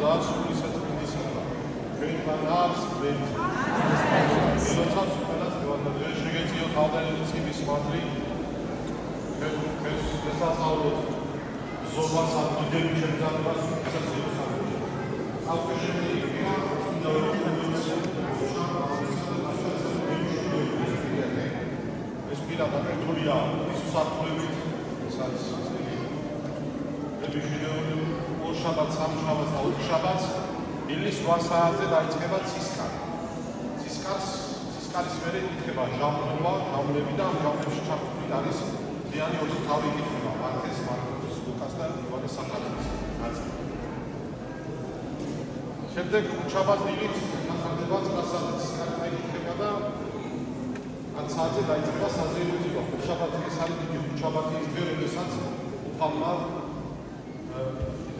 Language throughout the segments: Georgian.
და სული საწმინდისაგან. ჩვენ მანავს ვერც. როდესაც ყველას დევანდაზე შეგეციო თავდაინების მისმადრი. ჩვენ შესაძლოა ზოგადად ამიდები შემძაბას შესაძლოა. ავტოშენია ეს პირა დაკეთებულია ისუსაფრებით სადაც ორ შაბათს, სამ შაბათს და ოთხ შაბათს დილის 8 საათზე დაიწყება ცისკარი. ცისკარის მერე იკითხება ჟამნობა, ჟამნები და ამ ჟამნებში ჩართული არის ძიანი 4 თავი იკითხება მათეს, მარკოს, ლუკას და იოანეს სახელობის ნაწილი. შემდეგ შაბათს დილით განხარდება 9 საათზე ცისკარი დაიკითხება და 10 საათზე დაიწყება საზეიმო წიგვა. შაბათი ეს არის დიდი შაბათი ის დღე, როდესაც უფალმა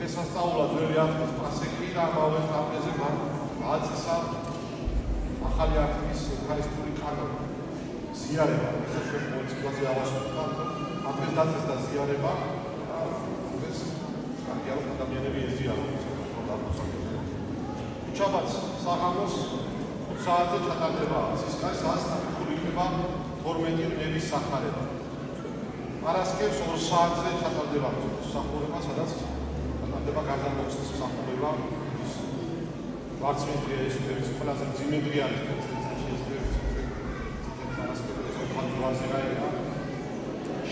ესასწაულა ძველი არხის პასექი და ამავე ხანზე მან აწესა ახალი არხის ეუქარისტიური კანონი. ზიარება, ეს ჩვენ მოწყვეტზე ავასრულებთ, ამას დაწესდა ზიარება, ეს კარგი ადამიანები ეზიარებენ. შაბათს საღამოს 5 საათზე ჩატარდება ცისკარი, სადაც დაკითხული იქნება 12 წლების სახარება. პარასკევს 2 საათზე ჩატარდება მსახურება, სადაც ჩატარდება გარდამოქმედის მსახურება. ვარცხნილი ეს ყველაზე მძიმე დღე არის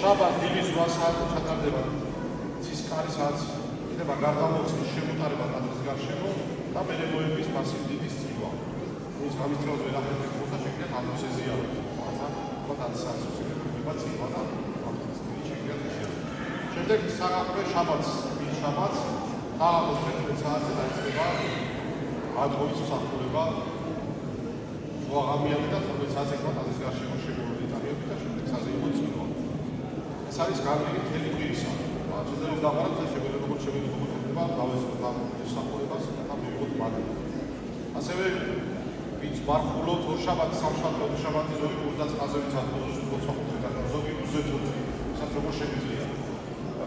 შაბათ დილის 8 საათზე ჩატარდება ცისკარი, სადაც იქნება გარდამოქმედის შემოტარება ტაძრის გარშემო და მერე მოედის მასივდიდის წიგვა. ის ამის დროს ვერაფერს და შეგვიძლია ამას ეზიაროთ. შემდეგ საღამო შაბათს, შაბათს საღამოს 11 საათზე დაიწყება აღდგომის მსახურება. შუაღამიანი და 12 საათზე ტაძრის გარშემო შემოვლილი ტარიები და შემდეგ საზეიმო წიგვა. ეს არის განვლილი მთელი კვირისა. შეძლებს დაღაროთ შეგვიძლია როგორც შეგვიძლია გავესწროთ ამ მსახურებას და მივიღოთ მაგალითი. ასევე ვინც მარხულობთ ორშაბათს, სამშაბათს, შაბათის ზოგი ყურდაწყაზევით ახლოს უცხოცხოთი და ზოგი უზეთოთი, სადაც როგორ შეგვიძლია.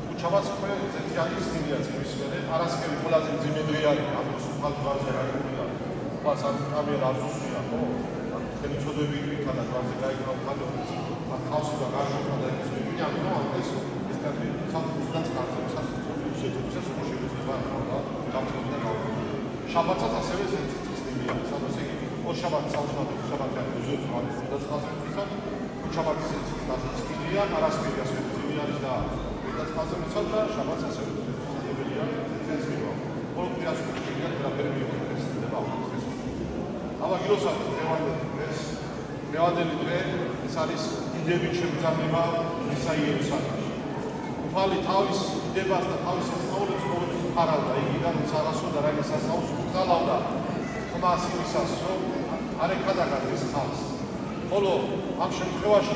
ხუთშაბათს ყველა ზეთიანი სტილია წლის მერე, პარასკევი ყველაზე მძიმე დღე არის, ამის უფალ ჯვარზე გაიგონია. უფალს ამ კამერა აზუსია, ხო? ხელი წოდები იქა და ჯვარზე გაიგონა ხადოც. ამ ხავსი და გარშემო და ის ვინია, ანუ ეს ესეთი სამწუხაროდ კარგად უზეთოთი როგორ შეგვიძლია და გამწვავდა გავა. შაბათსაც ასევე ზეთის სტილია, სადაც ორ შაბათს, სამშაბათს, შაბათი უზეთ არის დასწავლისა. შაბათს სტილია, პარასკევი ასე ძიმე არის და დასწავლისა და შაბათს ასე შეგვიძლია ეს ვიღო. ყოველ კვირას შეგვიძლია ვერაფერი მივიღოთ და ავხსნას. აბა გილოსად მევანდელი დღე ეს არის დიდებით შემძაბება ისა იერუსალიმში. უფალი თავის დიდებას და თავის სასწაულებს ყოველთვის ფარავდა, იგი და საღასო და რაიმე სასწაულს უხდალავდა ხმას იმისას, რომ არ ეკადაგდეს ხალხს. ხოლო ამ შემთხვევაში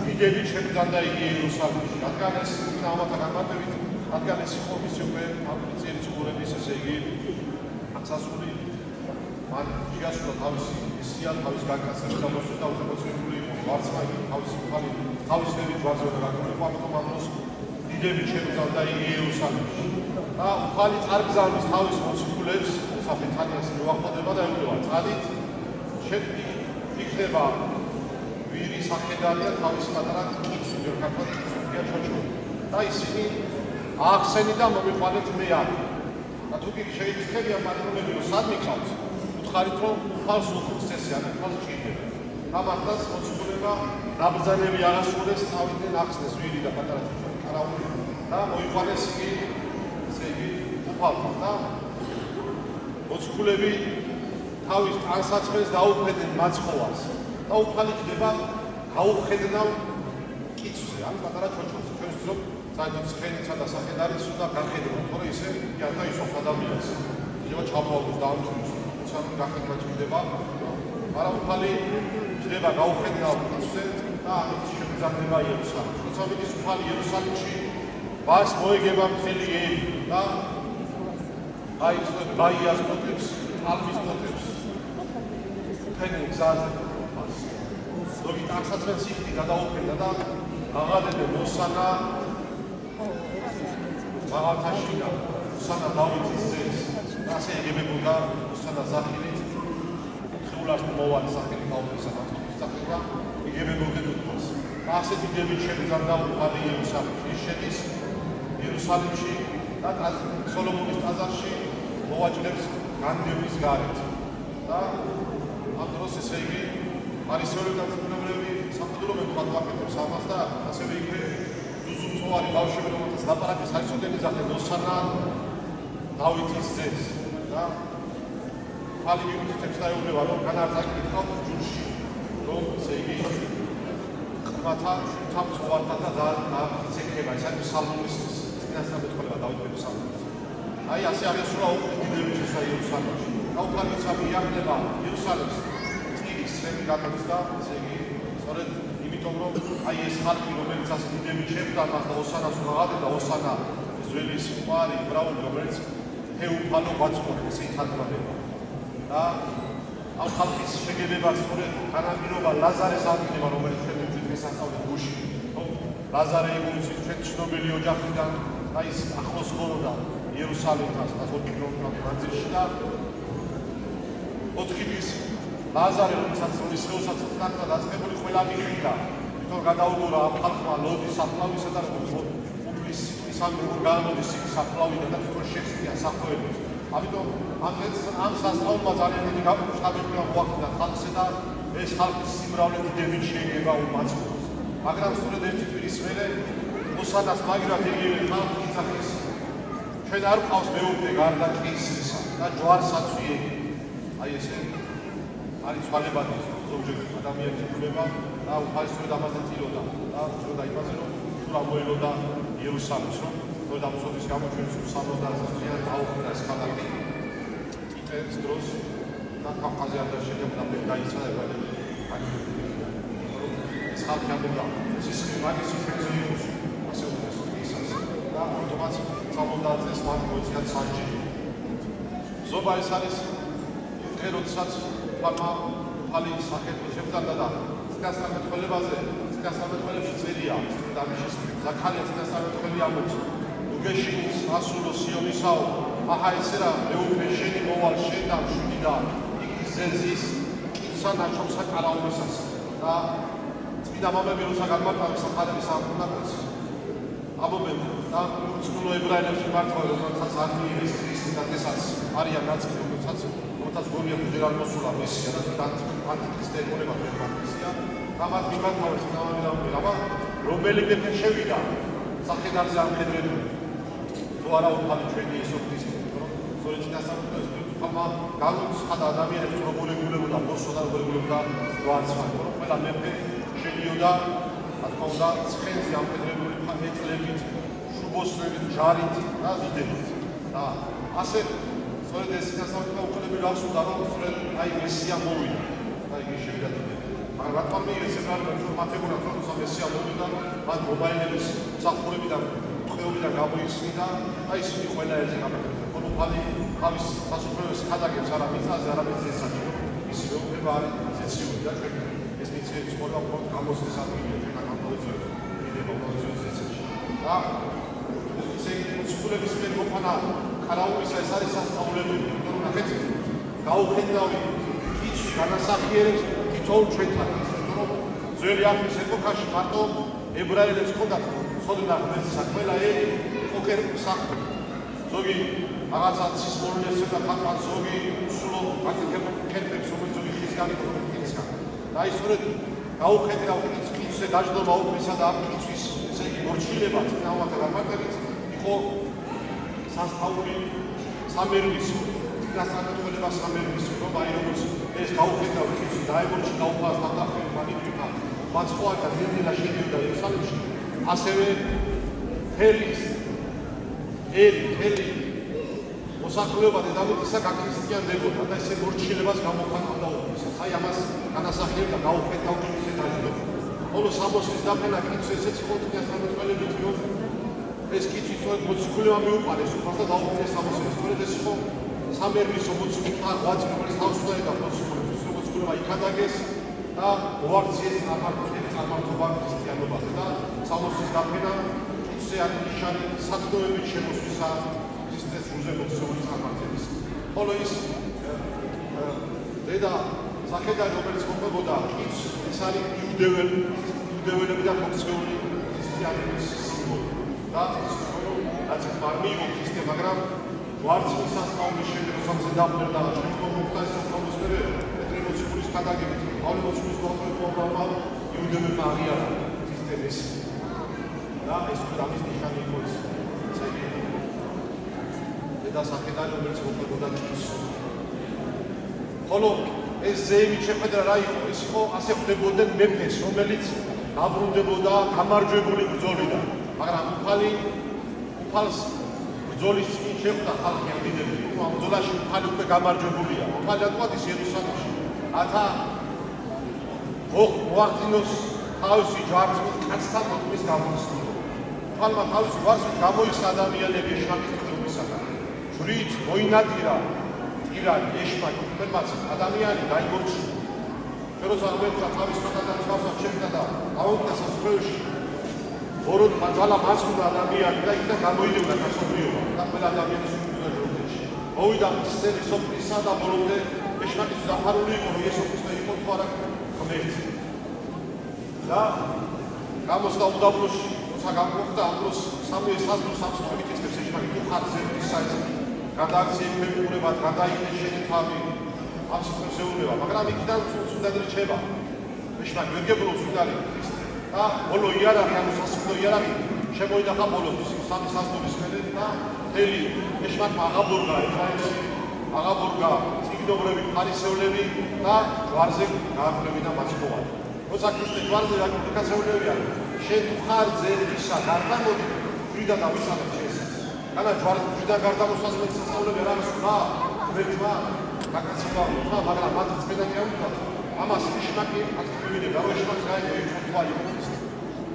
დიდებით შემძაბდა იგი იერუსალიმში. რადგან ეს ამათა განმარტებით, რადგან ეს იყო მისი უკვე აპრიცელი ცხოვრების, ესე იგი აღსასრული მან შეასრულა თავისი მისია, თავის განკაცება და მოსულა უზრუნველყოფილი იყო. ვარცხა იგი თავისები ჯვარზე და გაკეთება, ამიტომ ამ დროს დიდებით შემძაბდა იგი იერუსალიმში. და უფალი წარგზავნის თავის მოციქულებს საფეთანიას მოახდინება და ემთხვევა წადით იქნება ვირი სახედარია თავის პატარა კიცი ქართველია ჩოჩო და ისინი აახსენი და მომიყვანეთ მე არ და თუ კი შეიძლება პატრონები რომ სად მიყავთ უთხარით რომ უფალს უხუცეს წესიან უფალს ჭირდება ამათაც მოციქულება დაბრძანები აღასრულეს თავიდან ახსნეს ვირი და პატარა ჩოჩო კარაული და მოიყვანეს იგი ესე იგი უფალმა და მოციქულები თავის ტანსაცმელს დაუხედენ მაცხოვას და უფალი ხდება გაუხედნავ კიცზე, ან პატარა ჩოჩოზე. ჩვენ ვთქვით, საერთოდ ცხენიცა და სახედარიც უნდა გახედოთ, თორე ისე იარდა ისოს ადამიანს. შეიძლება ჩამოაქვს და ამჩნევს, თუმცა გახედვა ჭირდება. მაგრამ უფალი ხდება გაუხედნავ კიცზე და ამით შემძაბდება იერუსალიმში. როცა მიდის უფალი იერუსალიმში, მას მოეგება მთელი ერი და აი ბაიას მოტებს, ალმის მოტებს. ფენი გზაზე ზოგი ტანსაცმელს იქნი გადაუხედა და აღადებენ მოსანა მაღალთაშინა, მოსანა დავითის ძეს და ასე ეგებენ და უსანა ზახილით ხეულას მოვალი სახელი გაუწესა და იგივე მოგდეთოს. და ასეთი იდეები შეგვიძლია დაუყარი იერუსალიმში. ის შედის იერუსალიმში და სოლომონის ტაძარში მოვაჭრებს განდევნის გარეთ. და ამ დროს ესე იგი ფარისევლები და წმინდანები სამხედრო მეთვალ ვაკეთებს ამას და ასევე იქ ზუსტწოვარი ბავშვები რომელთაც ლაპარაკის აიცოდები ზახეთ ოსანა დავითის ძეს და ხალი მივიწევს და ეუბნება რომ განარწაკითხავთ ჯულში რომ ესე იგი ყმათა თამწოვართა და დააქცექება ეს არის სალმონის წინასწარმეტყველება დავითის სალმონის აი ასე აღესრულა უკიდურესი შესა იერუსალიმში გაუხარიცა მიაღნება იერუსალიმს წინის წლები გადაწყდა ესე იგი სწორედ იმიტომ რომ აი ეს ხალხი რომელიც ასე დიდები შეხვდა მას და ოსანას უღადა და ოსანა ძველი სიყვარი ბრაული რომელიც თეუფანო ბაცხოვა ესე ითარგმნება და ამ ხალხის შეგებება სწორედ განაპირობა ლაზარეს აღდგენა რომელიც ჩვენ ვისასწავლეთ გუში რომ ლაზარე იგუცის ჩვენ ცნობილი ოჯახიდან და ის ახლოს ხოროდა იერუსალიმთან და 4 კილომეტრის მანძილში და 4 თვის ლაზარე რომელსაც ის ხელსაც ხტანდა დაწყებული ყველა მიხიდა თვითონ გადაუგურა ამ ხალხმა ლოდის საფლავისა და უფლის ისამ გამოდის ის საფლავიდან და თვითონ შეცდია სახვევებს ამიტომ ამ სასწაულმა ძალიან დიდი გამოსაბები მოახდინა ხალხზე და ეს ხალხის სიმრავლე დიდებით შეეგება უმაცხოვს მაგრამ სწორედ ერთი თვის მერე ოსანას მაგრად იგივე ხალხი იცახეს ჩვენ არ ყავს მეუფე გარდა კისრისა და ჯვარსაცვი აი ესე არის ცვალებადი ზოგჯერ ადამიანის უფლება და უხარისხოდ ამაზე წილოდა და უშუალოდ იმაზე რომ თუ რა მოელოდა იერუსალიმს რომ თორე ამოსოდის გამო ჩვენს 70-იან დაუყრა ეს ხალხი ტიტეს დროს და კავკასიამ და შეგვიძლია დაიცადა ეს ხალხი ამბობდა სისხლი მაგის სიკვდილზე იყოს ასე უძეს ისას და ავტომატ 70 წელს მათ მოიწყდა საჯი ზომა ეს არის როდესაც ხალი სახეთო შეგვიძლია და წინასწარმეტყველებაზე წინასწარმეტყველებში წერია და მის შესახებ ზაქარია წინასწარმეტყველი ამბობს უგეშინის ასულო სიონისაო აჰა ესე რა მეუფე შენი მოვალ შენ და მშვიდი და იქ ზეზის კიცანა ჩომსაკარავისას და წმინდა მამები როცა გამარტავენ სახალების ამბონაკს ამობენ და უცხო ებრაელებს მართლა რომელსაც არ მიიღეს ქრისტიანთასაც არიან ნაწილი რომელსაც გონია ჯერ არ მოსულა მესია და ანტიქრისტე ეყონება მესია ამათ მიმართავენ წინამამები აბა რომელი მეფე შევიდა სახედარზე ამხედრებული თუ არა უფალი ჩვენი ისო ქრისტე სწორედ წინასწარმეტყველებს ხალხმა გამოცხადა ადამიანებს რომ გულებულებოდა მოსო და გულებულებოდა ვარცხა რომ ყველა მეფე შედიოდა რა თქმა უნდა ცხენზე ამხედრებული ფანეთლებით შუბოსნებით ჯარით და დიდებით და ასე სწორედ ეს წინასწარმეტყველება უყურებელი აღსრულდა რომ სწორედ აი მესია მოვიდა და იგი შევიდა დიდებით მაგრამ რა თქმა უნდა ეს ინფორმაციაა რომ მესია მოვიდა მათ მობაილების მსახურებიდან ტყეობიდან გამოიხსნიდა და ისინი ყველა ერთზე გამეფდა ხოლო თავის სასופროებს ხადაგებს არა მიწაზე არამედ ზეცაში ისე უფლება არის ზეციური და ჩვენ ეს მიწების ყველა უფრო გამოსცეს ადგილია ჩვენ გამოვიძრეთ იდება მოძრაობის ზეცაში და ესე სკოლების მიერ მოყვანა ყარაულისა ეს არის სასწავლებელი რომ ნახეთ გაუხედავი კიცი განასახიერებს თითოეულ ჩვენთან რომ ძველი აღთქმის ეპოქაში მარტო ებრაელებს ჰქონდათ ხოდნა ღმერთისა ყველა პოკერ საქმე ზოგი რაღაცა სისმორულებს და ხალხს ზოგი სულო აკეთებენ კერპებს რომელიც ზოგი ხის განიწოდებს და ის სწორედ გაუხედავ კიცზე დაждობა უფლისა და ამ კიcis ესე იგი მორჩილება წინააღმდეგ გამარტებით იყო სასწაული სამერვისო წინასწარმეტყველება სამერვისო რომ აი როგორც ეს გაუხედავ კიცი დაემორჩი გაუფას ნახავენ მაგითვით მაცხოვართა ძირითადად შედიოდა იერუსალიმში ასევე ელი მოსახლეობა დედამიწისა გაქრისტიანდებოდა და ესე მორჩილებას გამოხატავდა უფლისას. აი ამას განასახიერებდა გაუხედავ კიცზე დაждობა. ხოლო სამოსლის დაფენა კიცზე ესეც იყო წინასწარმეტყველებით რომ ეს კიცი სწორედ მოციქულმა მიუყარეს უფალს და დაუყენეს სამოსლებს. სწორედ ეს იყო სამერვისო მოციქულმა ღვაწლი რომელიც თავს უწევდა მოციქულებს. მოციქულმა იქადაგეს და მოაქციეს წარმართობა ქრისტიანობაზე და სამოსლის დაფენა კიცზე არის ნიშანი სათნოებით შემოსვლისა ქრისტეს ჟუზე მოციქულის წარმართების. ხოლო ის დედა სახედარი რომელიც მოყვებოდა ის არის იუდეველებიდან მოქცეული ქრისტიანების სიმბოლო და რაც არ მიიღო ქრისტე მაგრამ ვარცხის სასწაულის შემდეგ როცა დაბრუნდა ჩვენ მომხდარ სასწაულის მერე პეტრემოციკულის გადაგებით პავლემოციკულის მოყვება იუდეველმა აღიარა ქრისტეს და ეს ამის ნიშანი იყო ის და სახედარი რომელიც მოყვებოდა ის ხოლო ეს ზეიმი შეხედა რა იყო ის იყო ასე ხდებოდა მეფეს რომელიც დაბრუნდებოდა გამარჯვებული ბრძოლიდან მაგრამ უფალს ბრძოლის წინ შეხვდა ხალხი ამდიდები ამ ბრძოლაში უფალი უკვე გამარჯვებულია უფალი რატომ იერუსალიმში რათა მოახდინოს თავისი ჯვარცმის კაცთან მოქმის გამოსცემ უფალმა თავისი ჯვარცმით გამოიხსნა ადამიანები ეშმაკის ღვთისაგან ჯვრით მოინადირა ირანი ეშმაკი უფალმაც ადამიანი დაიგორჩა როცა მეფე თავის ხატად ხალხს შეხვდა და აუდგა სასწრებში ოროდ მაღალა მასულა ადამიანი და იქიდან გამოიდება გასობრიობა და ყველა ადამიანის უნდაჟოში მოვიდა მცდელი სოფლისა და ბოლომდე ეშმაკის დაფარული იყო რომ იესო ქრისტე იყო თუ არა ღმერთი და გამოსდა უდაბნოში როცა გამოხდა ამბლოს სამი საზღვრის სამსხმელი კითხებს ეშმაკი თუ ხარ ზევის საიტზე გადააქცია ფერმურება გადაიქცე შენი თავი ამ სიტყვებს ეუბნება მაგრამ იქიდან სულიდან რჩება ეშმაკი ვერ გებულობს უდარი და ბოლო იარაღი ანუ სასწავლო იარაღი შემოიდახა ბოლოს სამი საზღვრის მერე და მთელი ეშმაკმა აღაბორგა წიგნობრები ფარისევლები და ჯვარზე გააკლებინა მაცხოვარი როცა ქრისტე ჯვარზე გაკლებინა შენ თუ ხარ ზერისა გარდამოდი ჯვრიდან დავისალებ შენს განა ჯვრიდან გარდამოსასვლელი სასწავლები არ არის რა ვერტმა გაკაცება მაგრამ მათ წედანი აუქვა ამას ეშმაკი აქტივირება რა ეშმაკს გაიგო ის თვალი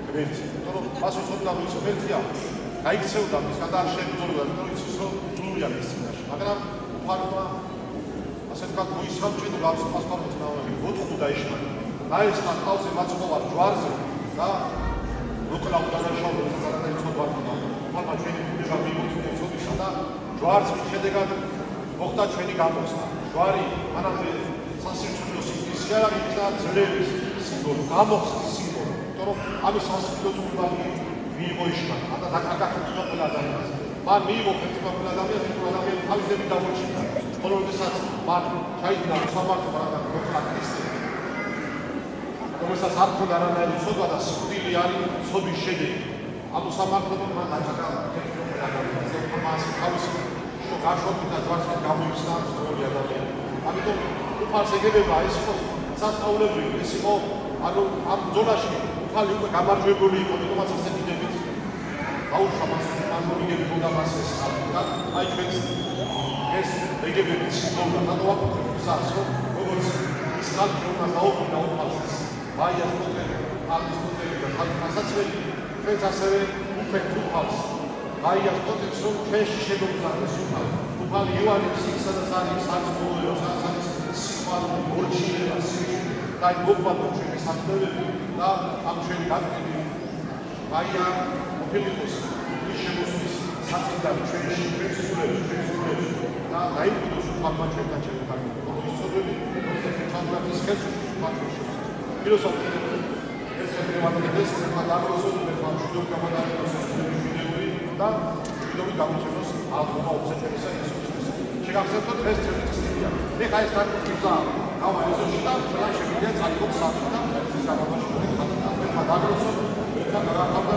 ღმერთი თორემ პასუხობდა ის ღმერთია გაიქცეოდა ის გადაარჩენილობა თორემ ის სრულია მის წინაშე მაგრამ უფალმა ასე ვთქვათ მოისამჭირდა გასწავლოს ნავები მოწყდა ეშმაკი დაესხა თავზე მაცხოვარ ჯვარზე და მოკლავდა შავდა გარდაიცვა უფალმა ჩვენი ბუნება მიუწვია ცოდისა და ჯვარს შედეგად მოხდა ჩვენი გამოსვლა ჯვარი მანამდე სასირთულო სიკვდილის იარაღი და ძლევის სიმბოლო გამოხსნის სიმბოლო თორემ ამის სასირთულო წვლილი მიიღო ეშმაკი და დაკარგა ყველა ადამიანს მან მიიღო ყველა ადამიანი თავისები დამორჩილა ხოლო როდესაც მან ჩაიდგა სამართო მაგრამ მოხდა ქრისტე რომელსაც არ ქონდა არანაირი ცოდვა და სიკვდილი არის ცოდვის შედეგი ამ სამართლობამ მან დაკარგა მას თავისი გაშოთი და ჯვართან გამოიხსნა სწორი ადამიანი. ამიტომ უფალს ეგებება ეს იყო სასწაულებრივი, ეს იყო ანუ ამ ზონაში უფალი უკვე გამარჯვებული იყო, თუმცა ასეთი დებით გაუშვა მას ამორიგები უნდა მას ეს ხალხი. აი ჩვენს ეს ეგებები სიმბოლო და ვაკეთებ ისას, როგორც ის ხალხი უნდა დაუბრუნდა უფალს. აი ეს მოწელი, ამის მოწელი და ხალხასაცველი ჩვენს ასევე უფლეთ უფალს. აი ეს პროცესი რომ ჩვენში შეგოგზავნეს უფალი იოანეს სიცოცხლეს არის საწმულო სასაც სიყვარული მორჩილება სიშვი და მოყვანო ჩვენი საქმეები და ამ ჩვენი გაწყვეტი აი ფილიპოს ის შემოსვლის საწინდარი ჩვენში ჩვენს და დაიბრძოს უფალმა ჩვენთან შეგოგზავნოს ის წოდები როდესაც ჩამოგვდის ხელში ფაქტორში ფილოსოფია ეს შემოგვიდეს და დაგროსული ფაქტორი გამოდაიყოს და ვიდეო გამოჩენოს ალბომა ოფიციალისა ისოს შეგახსენებთ ეს ცერტიფიკატია მე ხა ეს დაკუთრება გავა ესოში და შეიძლება შეგვიძლია წაიღოთ საფრთხე და ეს გამომაშორება და დაგროსო და გადაახავდა